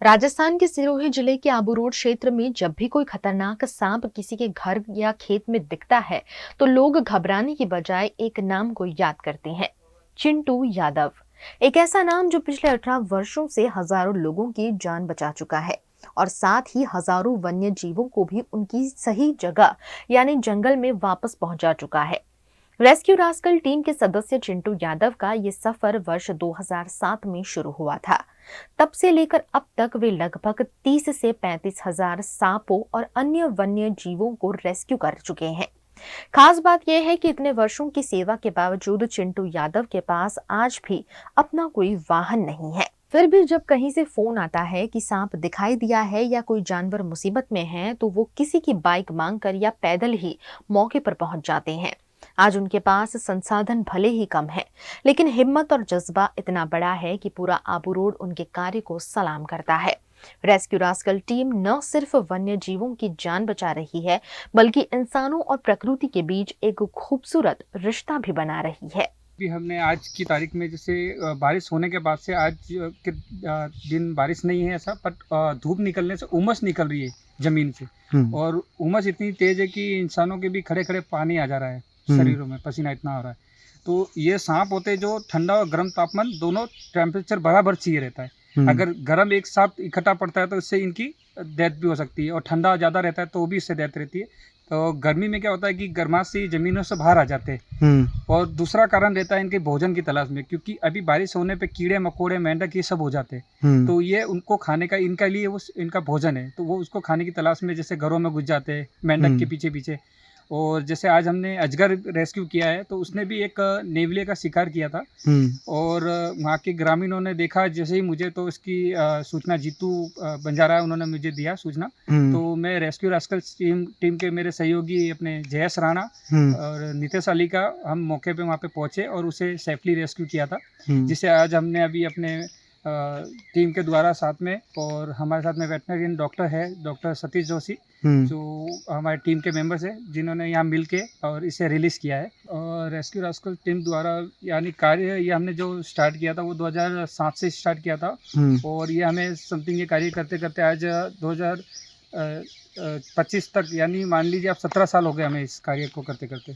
राजस्थान के सिरोही जिले के आबू रोड क्षेत्र में जब भी कोई खतरनाक सांप किसी के घर या खेत में दिखता है तो लोग घबराने की बजाय एक नाम को याद करते हैं, चिंटू यादव। एक ऐसा नाम जो पिछले 18 वर्षों से हजारों लोगों की जान बचा चुका है और साथ ही हजारों वन्य जीवों को भी उनकी सही जगह यानी जंगल में वापस पहुंचा चुका है। रेस्क्यू रास्कल टीम के सदस्य चिंटू यादव का ये सफर वर्ष 2007 में शुरू हुआ था। तब से लेकर अब तक वे लगभग 30 से 35 हजार सांपों और अन्य वन्य जीवों को रेस्क्यू कर चुके हैं। खास बात यह है कि इतने वर्षों की सेवा के बावजूद चिंटू यादव के पास आज भी अपना कोई वाहन नहीं है। फिर भी जब कहीं से फोन आता है कि सांप दिखाई दिया है या कोई जानवर मुसीबत में है तो वो किसी की बाइक मांगकर या पैदल ही मौके पर पहुंच जाते हैं। आज उनके पास संसाधन भले ही कम है, लेकिन हिम्मत और जज्बा इतना बड़ा है कि पूरा आबू रोड उनके कार्य को सलाम करता है। रेस्क्यू रास्कल टीम न सिर्फ वन्य जीवों की जान बचा रही है, बल्कि इंसानों और प्रकृति के बीच एक खूबसूरत रिश्ता भी बना रही है। भी हमने आज की तारीख में जैसे बारिश होने के बाद से आज के दिन बारिश नहीं है ऐसा, बट धूप निकलने से उमस निकल रही है जमीन से, और उमस इतनी तेज है कि इंसानों के भी खड़े खड़े पानी आ जा रहा है शरीरों में, पसीना इतना हो रहा है। तो ये सांप होते हैं जो ठंडा और गर्म तापमान दोनों टेम्परेचर बराबर चाहिए रहता है। अगर गर्म एक साथ इकट्ठा पड़ता है तो इससे इनकी डेथ भी हो सकती है, और ठंडा ज़्यादा रहता है तो भी इससे डेथ रहती है। तो गर्मी में क्या होता है कि गर्माश से जमीनों से बाहर आ जाते हैं। और दूसरा कारण रहता है इनके भोजन की तलाश में, क्योंकि अभी बारिश होने पे कीड़े मकोड़े मेंढक ये सब हो जाते हैं, तो ये उनको खाने का इनका लिए वो इनका भोजन है, तो वो उसको खाने की तलाश में जैसे घरों में घुस जाते हैं मेंढक के पीछे पीछे। और जैसे आज हमने अजगर रेस्क्यू किया है तो उसने भी एक नेवले का शिकार किया था, और वहाँ के ग्रामीणों ने देखा जैसे ही मुझे, तो इसकी सूचना जीतू बंजारा उन्होंने मुझे दिया सूचना। तो मैं रेस्क्यू रास्कल टीम के मेरे सहयोगी अपने जयेश राणा और नितेश अली का हम मौके पे वहाँ पे पहुँचे और उसे सेफली रेस्क्यू किया था, जिसे आज हमने अभी अपने टीम के द्वारा साथ में, और हमारे साथ में वेटनरियन डॉक्टर है डॉक्टर सतीश जोशी, जो हमारे टीम के मेंबर्स हैं, जिन्होंने यहाँ मिल के और इसे रिलीज़ किया है। और रेस्क्यू रास्कल टीम द्वारा यानी कार्य ये हमने जो स्टार्ट किया था वो 2007 से स्टार्ट किया था, और ये हमें समथिंग ये कार्य करते करते आज 2025 तक, यानी मान लीजिए आप 17 साल हो गए हमें इस कार्य को करते करते।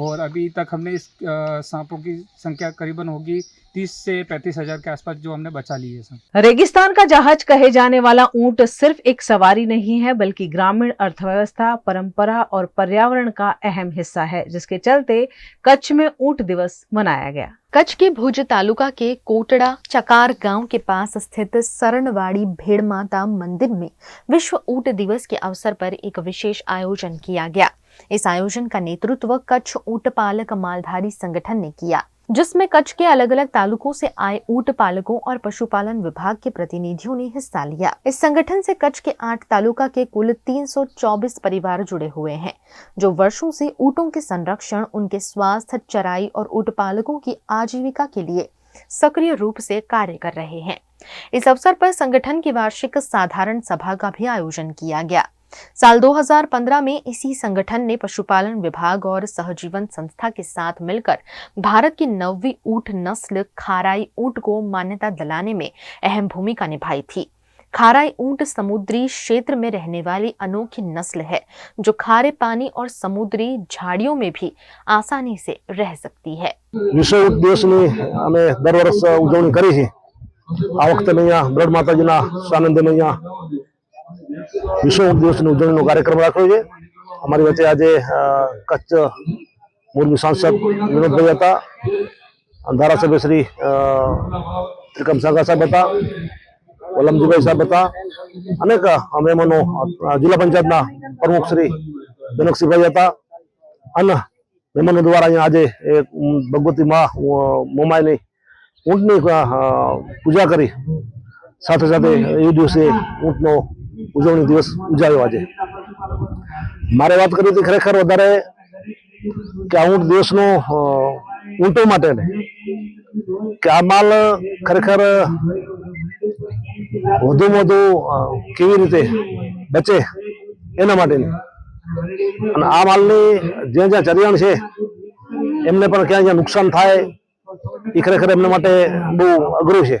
और अभी तक हमने इस सांपों की संख्या करीबन होगी 30 से 35 हजार के आसपास जो हमने बचा ली है। रेगिस्तान का जहाज कहे जाने वाला ऊंट सिर्फ एक सवारी नहीं है, बल्कि ग्रामीण अर्थव्यवस्था, परंपरा और पर्यावरण का अहम हिस्सा है, जिसके चलते कच्छ में ऊंट दिवस मनाया गया। कच्छ के भुज तालुका के कोटड़ा चकार गांव के पास स्थित सरणवाड़ी भेड़ माता मंदिर में विश्व ऊंट दिवस के अवसर पर एक विशेष आयोजन किया गया। इस आयोजन का नेतृत्व कच्छ ऊंट पालक मालधारी संगठन ने किया, जिसमें कच्छ के अलग अलग तालुकों से आए ऊंट पालकों और पशुपालन विभाग के प्रतिनिधियों ने हिस्सा लिया। इस संगठन से कच्छ के 8 तालुका के कुल 324 परिवार जुड़े हुए हैं, जो वर्षों से ऊंटों के संरक्षण, उनके स्वास्थ्य, चराई और ऊंट पालकों की आजीविका के लिए सक्रिय रूप से कार्य कर रहे हैं। इस अवसर पर संगठन की वार्षिक साधारण सभा का भी आयोजन किया गया। साल 2015 में इसी संगठन ने पशुपालन विभाग और सहजीवन संस्था के साथ मिलकर भारत की 9वीं ऊंट नस्ल खाराई ऊंट को मान्यता दिलाने में अहम भूमिका निभाई थी। खाराई ऊंट समुद्री क्षेत्र में रहने वाली अनोखी नस्ल है, जो खारे पानी और समुद्री झाड़ियों में भी आसानी से रह सकती है। विश्व ऊंट दिवस ની અમે દર વર્ષ ઉજવણી કરી છે। આ વખતે અહીંયા બ્રડ માતાજીના સાનિધ્યમાં અહીંયા વિશ્વ ઊંટ દિવસની ઉજવણીનો કાર્યક્રમ રાખ્યો છે। અમારી વચ્ચે આજે કચ્છ મોરબી સાંસદ વિનોદભાઈ હતા, ધારાસભ્ય શ્રી ત્રિકમ સાગા સાહેબ હતા, વલમજીભાઈ સાહેબ હતા, અનેક મહેમાનો, જિલ્લા પંચાયતના પ્રમુખ શ્રી જનકસિંહભાઈ હતા, અને મહેમાનો દ્વારા અહીંયા આજે ભગવતી મા મોમાઈની ઊંટની પૂજા કરી સાથે સાથે એ દિવસે ઊંટનો ઉજવણી દિવસ ઉજાવ્યો। આજે મારે વાત કરી હતી ખરેખર વધારે કે આ ઊંટ દિવસનો ઊંટો માટે ને કે આ માલ ખરેખર વધુમાં વધુ કેવી રીતે બચે એના માટેની, અને આ માલની જ્યાં જ્યાં ચરિયાણ છે એમને પણ ક્યાં જ્યાં નુકસાન થાય એ ખરેખર એમના માટે બહુ અઘરું છે,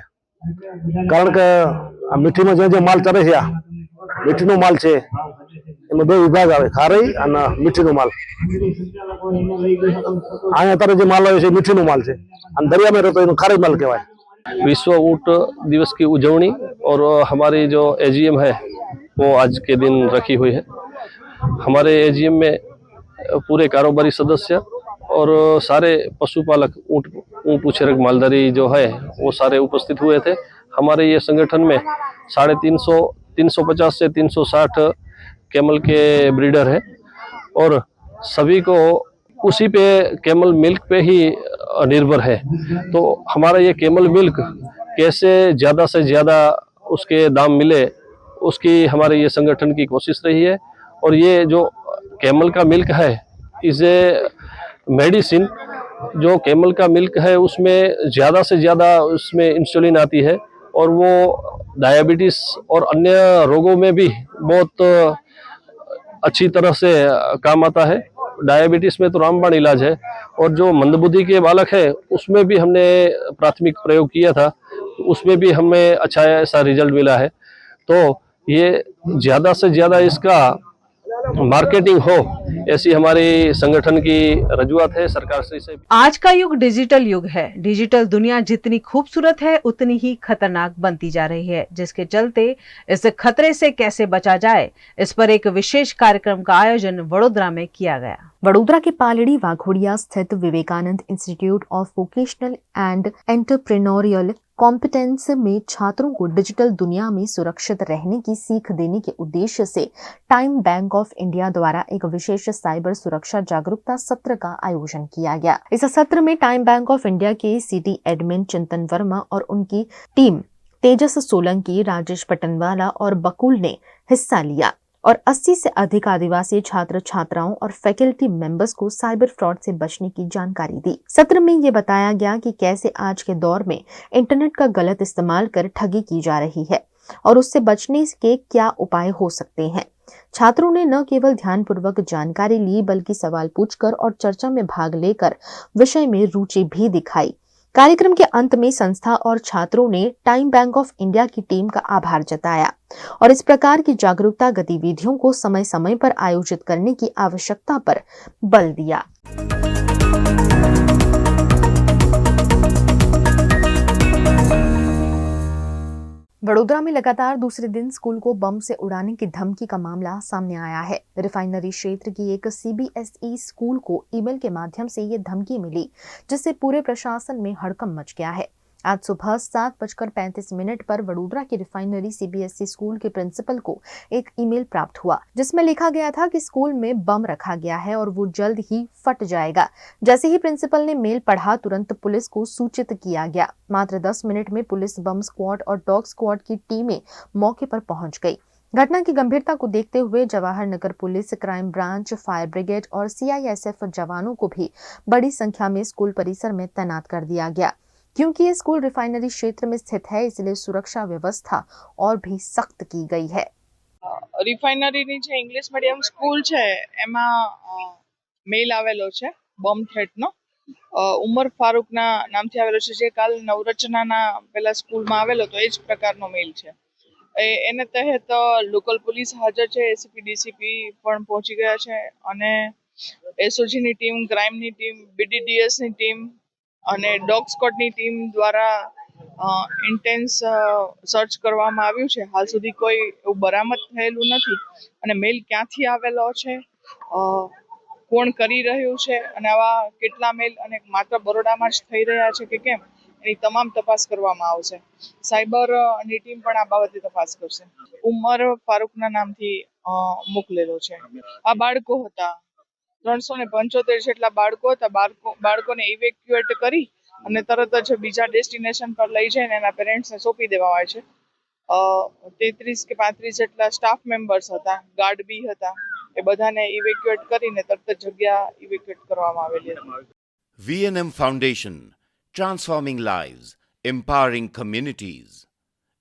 કારણ કે આ મીઠીમાં જે માલ ચરે છે, આ મીઠીનો માલ છે, એમાં બે વિભાગ આવે, ખારી અને મીઠીનો માલ. અહીંયા અત્યારે જે માલ આવે છે મીઠીનો માલ છે, અને દરિયામાં રહેતો એનો ખારી માલ કહેવાય. विश्व ऊँट दिवस की उजवनी और हमारी जो एजीएम है वो आज के दिन रखी हुई है. हमारे एजीएम में पूरे कारोबारी सदस्य और सारे पशुपालक ऊँट उछेरक मालधारी जो है वो सारे उपस्थित हुए थे. हमारे ये संगठन में 350 से 360 कैमल के ब्रीडर है और सभी को उसी पे कैमल मिल्क पे ही निर्भर है. तो हमारा ये कैमल मिल्क कैसे ज़्यादा से ज़्यादा उसके दाम मिले उसकी हमारे ये संगठन की कोशिश रही है. और ये जो कैमल का मिल्क है इसे मेडिसिन, जो कैमल का मिल्क है उसमें ज़्यादा से ज़्यादा उसमें इंसुलिन आती है और वो डायबिटीज़ और अन्य रोगों में भी बहुत अच्छी तरह से काम आता है. डायबिटीज में तो रामबाण इलाज है और जो मंदबुद्धि के बालक है उसमें भी हमने प्राथमिक प्रयोग किया था, उसमें भी हमें अच्छा ऐसा रिजल्ट मिला है. तो ये ज़्यादा से ज़्यादा इसका मार्केटिंग हो ऐसी हमारी संगठन की रजूआत है सरकार से. आज का युग डिजिटल युग है. डिजिटल दुनिया जितनी खूबसूरत है उतनी ही खतरनाक बनती जा रही है, जिसके चलते इस खतरे से कैसे बचा जाए इस पर एक विशेष कार्यक्रम का आयोजन वडोदरा में किया गया. वडोदरा के पालड़ी वाघोड़िया स्थित Vivekananda institute of vocational and entrepreneurial competence में छात्रों को डिजिटल दुनिया में सुरक्षित रहने की सीख देने के उद्देश्य से टाइम बैंक ऑफ इंडिया द्वारा एक विशेष साइबर सुरक्षा जागरूकता सत्र का आयोजन किया गया. इस सत्र में टाइम बैंक ऑफ इंडिया के सिटी एडमिन चिंतन वर्मा और उनकी टीम तेजस सोलंकी, राजेश पटनवाला और बकुल ने हिस्सा लिया और 80 से अधिक आदिवासी छात्र छात्राओं और फैकल्टी मेंबर्स को साइबर फ्रॉड से बचने की जानकारी दी. सत्र में ये बताया गया कि कैसे आज के दौर में इंटरनेट का गलत इस्तेमाल कर ठगी की जा रही है और उससे बचने के क्या उपाय हो सकते हैं. छात्रों ने न केवल ध्यानपूर्वक जानकारी ली बल्कि सवाल पूछकर और चर्चा में भाग लेकर विषय में रुचि भी दिखाई. कार्यक्रम के अंत में संस्था और छात्रों ने टाइम बैंक ऑफ इंडिया की टीम का आभार जताया और इस प्रकार की जागरूकता गतिविधियों को समय समय पर आयोजित करने की आवश्यकता पर बल दिया. वडोदरा में लगातार दूसरे दिन स्कूल को बम से उड़ाने की धमकी का मामला सामने आया है. रिफाइनरी क्षेत्र की एक सीबीएसई स्कूल को ईमेल के माध्यम से ये धमकी मिली, जिससे पूरे प्रशासन में हड़कंप मच गया है. आज सुबह 7:35 पर वडोदरा की रिफाइनरी सीबीएसई स्कूल के प्रिंसिपल को एक ईमेल प्राप्त हुआ, जिसमें लिखा गया था कि स्कूल में बम रखा गया है और वो जल्द ही फट जाएगा. जैसे ही प्रिंसिपल ने मेल पढ़ा, तुरंत पुलिस को सूचित किया गया. मात्र 10 मिनट में पुलिस, बम स्क्वाड और डॉग स्क्वाड की टीमें मौके पर पहुंच गई. घटना की गंभीरता को देखते हुए Jawahar Nagar police, crime branch, fire brigade और सीआईएसएफ जवानों को भी बड़ी संख्या में स्कूल परिसर में तैनात कर दिया गया. क्योंकि ये स्कूल रिफाइनरी क्षेत्र में स्थित है, इसलिए सुरक्षा व्यवस्था और भी सख्त की गई है. રિફાઇનરીની જે ઇંગ્લિશ મીડિયમ સ્કૂલ છે એમાં મેલ આવેલો છે બોમ્બ થ્રેટનો. ઉમર ફારૂકના નામથી આવેલો છે, જે કાલ નવરચનાના પેલા સ્કૂલમાં આવેલો તો એ જ પ્રકારનો મેલ છે. એને તહેત લોકલ પોલીસ હાજર છે, એસીપી ડીસીપી પણ પહોંચી ગયા છે અને એસઓજીની ટીમ, ક્રાઇમની ટીમ, બીડીડીએસની ટીમ અને ડોગ સ્ક્વોડની ટીમ દ્વારા ઇન્ટેન્સ સર્ચ કરવામાં આવ્યું છે. હાલ સુધી કોઈ એવું બરામદ થયેલું નથી અને મેલ ક્યાંથી આવેલો છે, કોણ કરી રહ્યું છે અને આવા કેટલા મેલ અને માત્ર બરોડામાં જ થઈ રહ્યા છે કે કેમ એની તમામ તપાસ કરવામાં આવશે. સાયબરની ટીમ પણ આ બાબતે તપાસ કરશે. ઉમર ફારૂકના નામથી મોકલેલો છે. આ બાળકો હતા, 375 જેટલા બાળકો હતા. બાળકોને ઇવેક્યુએટ કરી અને તરત જ બીજા ડેસ્ટિનેશન પર લઈ જઈને એના પેરેન્ટ્સને સોંપી દેવામાં આવે છે. 33 કે 35 જેટલા સ્ટાફ મેમ્બર્સ હતા, ગાર્ડ બી હતા, એ બધાને ઇવેક્યુએટ કરીને તરત જ જગ્યા ઇવેક્યુએટ કરવામાં આવેલી હતી. VNM Foundation, transforming lives, empowering communities.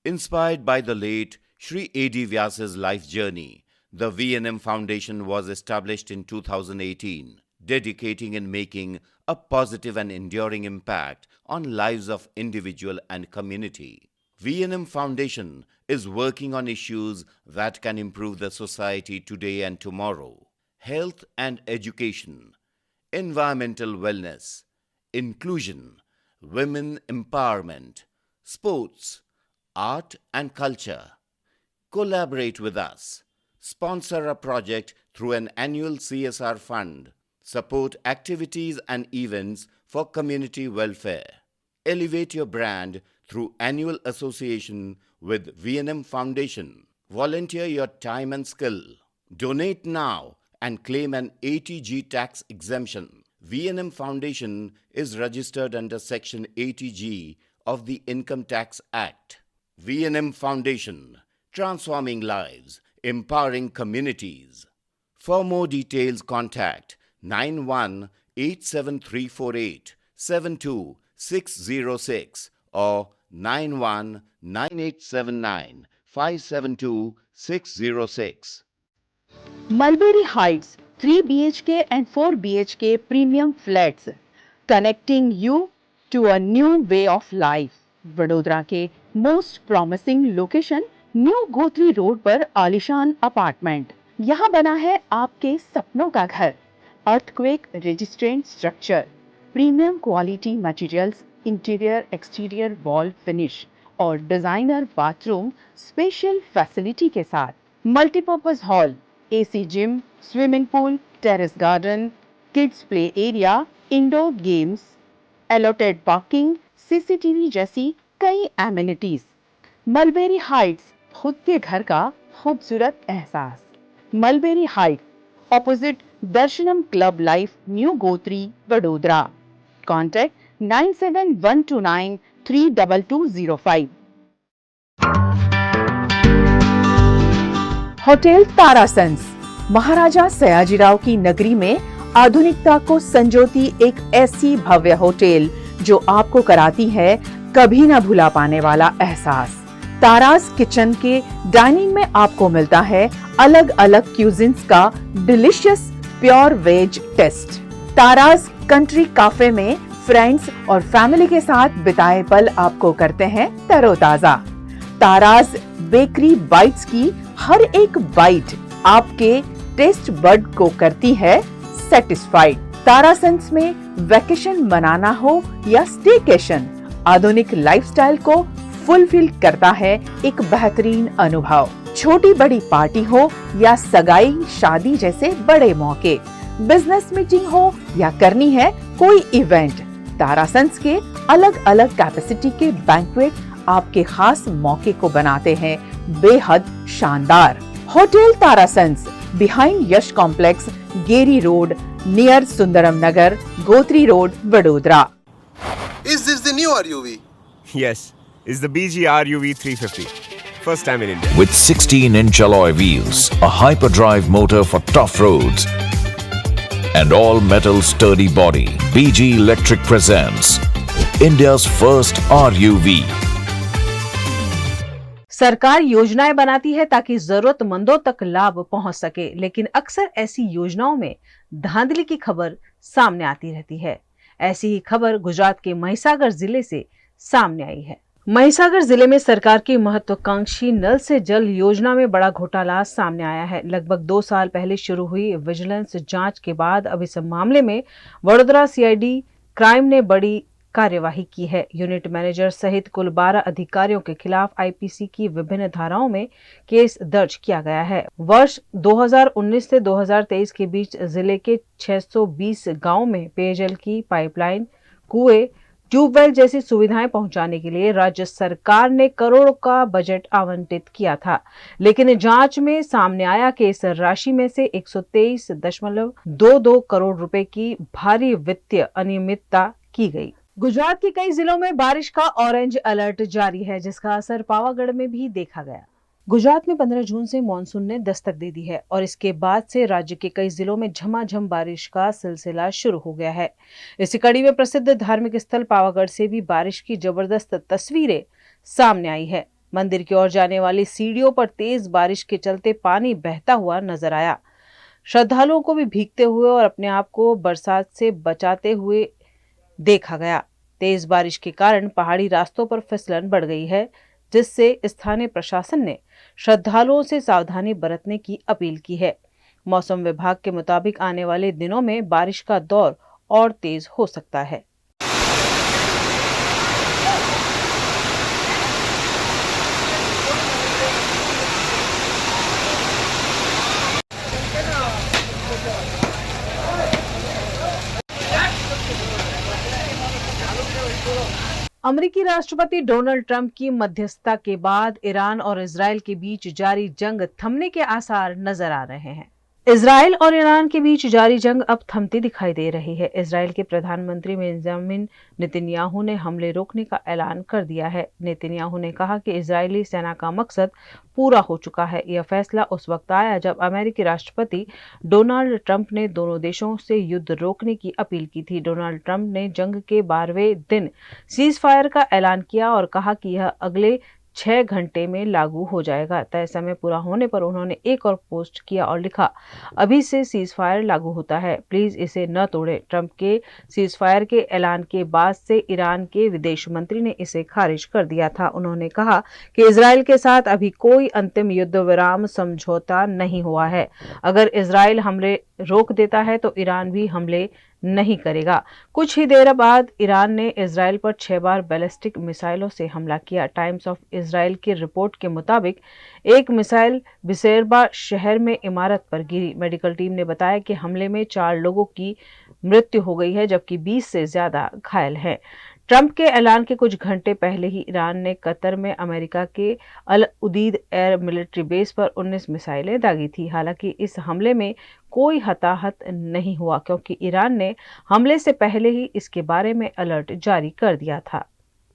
Inspired by the late Shri A.D. Vyas's life journey, the VNM Foundation was established in 2018, dedicating and making a positive and enduring impact on lives of individual and community. V&M Foundation is working on issues that can improve the society today and tomorrow. Health and education, environmental wellness, inclusion, women empowerment, sports, art and culture. Collaborate with us. Sponsor a project through an annual CSR fund. Support activities and events for community welfare. Elevate your brand through annual association with V&M Foundation. Volunteer your time and skill. Donate now and claim an 80G tax exemption. V&M Foundation is registered under Section 80G of the Income Tax Act. V&M Foundation, transforming lives, empowering communities. For more details, contact 918734872606 or 919879572606. Mulberry Heights 3 BHK and 4 BHK premium flats connecting you to a new way of life. Vadodara के most promising location new Gotri road पर आलिशान apartment. यहाँ बना है आपके सपनों का घर। Earthquake resistant structure, premium quality materials, interior exterior wall finish और डिजाइनर बाथरूम स्पेशल फैसिलिटी के साथ। Multipurpose hall, AC gym, swimming pool, terrace garden, kids play area, indoor games, allotted parking, CCTV जैसी कई एमिनिटीज। मलबेरी हाइट्स, खुद के घर का खूबसूरत एहसास। Mulberry height, opposite Darshanam club life, new Gotri, Vadodara. Contact 9712932205। Hotel Tarasons, Maharaja Sayajirao की नगरी में आधुनिकता को संजोती एक ऐसी भव्य होटल जो आपको कराती है कभी ना भुला पाने वाला एहसास। तारास किचन के डाइनिंग में आपको मिलता है अलग अलग क्यूजिन्स का delicious pure veg taste. Taras country cafe में फ्रेंड्स और फैमिली के साथ बिताए पल आपको करते हैं तरोताजा। तारास बेकरी बाइट्स की हर एक बाइट आपके टेस्ट बड को करती है सेटिस्फाइड। तारासंस में वेकेशन मनाना हो या स्टेकेशन, आधुनिक लाइफस्टाइल को फुलफिल करता है एक बेहतरीन अनुभव। छोटी बड़ी पार्टी हो या सगाई शादी जैसे बड़े मौके, बिजनेस मीटिंग हो या करनी है कोई इवेंट, तारासंस के अलग अलग कैपेसिटी के बैंक्वेट आपके खास मौके को बनाते हैं बेहद शानदार। Hotel Tarasons, behind Yash complex, गेरी road, near Sundaram Nagar, Gotri road, Vadodara. Is this the new RUV? Yes, it's the BG RUV 350. First time in India. With 16-inch alloy wheels, a hyperdrive motor for tough roads, and all-metal sturdy body, BG Electric presents India's first RUV. सरकार योजनाएं बनाती है ताकि जरूरतमंदों तक लाभ पहुंच सके, लेकिन अक्सर ऐसी योजनाओं में धांधली की खबर सामने आती रहती है। ऐसी ही खबर गुजरात के महिसागर जिले से सामने आई है। महिसागर जिले में सरकार की महत्वाकांक्षी नल से जल योजना में बड़ा घोटाला सामने आया है। लगभग 2 साल पहले शुरू हुई विजिलेंस जांच के बाद अब इस मामले में वडोदरा CID क्राइम ने बड़ी कार्यवाही की है। यूनिट मैनेजर सहित कुल 12 अधिकारियों के खिलाफ IPC की विभिन्न धाराओं में केस दर्ज किया गया है। वर्ष 2019 से 2023 के बीच जिले के 620 गांवों में पेयजल की पाइपलाइन, कुएं, ट्यूबवेल जैसी सुविधाएं पहुंचाने के लिए राज्य सरकार ने करोड़ों का बजट आवंटित किया था, लेकिन जांच में सामने आया कि इस राशि में से 123.22 करोड़ रुपए की भारी वित्तीय अनियमितता की गई। गुजरात के कई जिलों में बारिश का ऑरेंज अलर्ट जारी है, जिसका असर पावागढ़ में भी देखा गया। गुजरात में 15 जून से मानसून ने दस्तक दे दी है और इसके बाद से राज्य के कई जिलों में झमाझम बारिश का सिलसिला शुरू हो गया है। इसी कड़ी में प्रसिद्ध धार्मिक स्थल पावागढ़ से भी बारिश की जबरदस्त तस्वीरें सामने आई है। मंदिर की ओर जाने वाली सीढ़ियों पर तेज बारिश के चलते पानी बहता हुआ नजर आया। श्रद्धालुओं को भी भीगते हुए और अपने आप को बरसात से बचाते हुए देखा गया। तेज बारिश के कारण पहाड़ी रास्तों पर फिसलन बढ़ गई है, जिससे स्थानीय प्रशासन ने श्रद्धालुओं से सावधानी बरतने की अपील की है। मौसम विभाग के मुताबिक आने वाले दिनों में बारिश का दौर और तेज हो सकता है। अमेरिकी राष्ट्रपति डोनाल्ड ट्रंप की मध्यस्थता के बाद ईरान और इजरायल के बीच जारी जंग थमने के आसार नजर आ रहे हैं। इजरायल और ईरान के बीच जारी जंग अब थमती दिखाई दे रही है। इजरायल के प्रधानमंत्री बेंजामिन नेतन्याहू ने हमले रोकने का ऐलान कर दिया है। नेतन्याहू ने कहा कि इजरायली सेना का मकसद पूरा हो चुका है। यह फैसला उस वक्त आया जब अमेरिकी राष्ट्रपति डोनाल्ड ट्रंप ने दोनों देशों से युद्ध रोकने की अपील की थी। डोनाल्ड ट्रंप ने जंग के 12वें दिन सीज फायर का ऐलान किया और कहा कि यह अगले 6 घंटे में लागू हो जाएगा। तय समय पूरा होने पर उन्होंने एक और पोस्ट किया और लिखा, अभी से सीज फायर लागू होता है, प्लीज इसे न तोड़ें। ट्रंप के सीज फायर के ऐलान के बाद से ईरान के विदेश मंत्री ने इसे खारिज कर दिया था। उन्होंने कहा कि इजरायल के साथ अभी कोई अंतिम युद्ध विराम समझौता नहीं हुआ है। अगर इजरायल हमले रोक देता है तो ईरान भी हमले नहीं करेगा। कुछ ही देर बाद ईरान ने इजरायल पर 6 बार बैलिस्टिक मिसाइलों से हमला किया। टाइम्स ऑफ इजरायल की रिपोर्ट के मुताबिक एक मिसाइल बिसेरबा शहर में इमारत पर गिरी। मेडिकल टीम ने बताया कि हमले में 4 लोगों की मृत्यु हो गई है जबकि 20 से ज्यादा घायल हैं। ट्रंप के ऐलान के कुछ घंटे पहले ही ईरान ने कतर में अमेरिका के अल उदीद एयर मिलिट्री बेस पर 19 मिसाइलें दागी थी। हालांकि इस हमले में कोई हताहत नहीं हुआ क्योंकि ईरान ने हमले से पहले ही इसके बारे में अलर्ट जारी कर दिया था।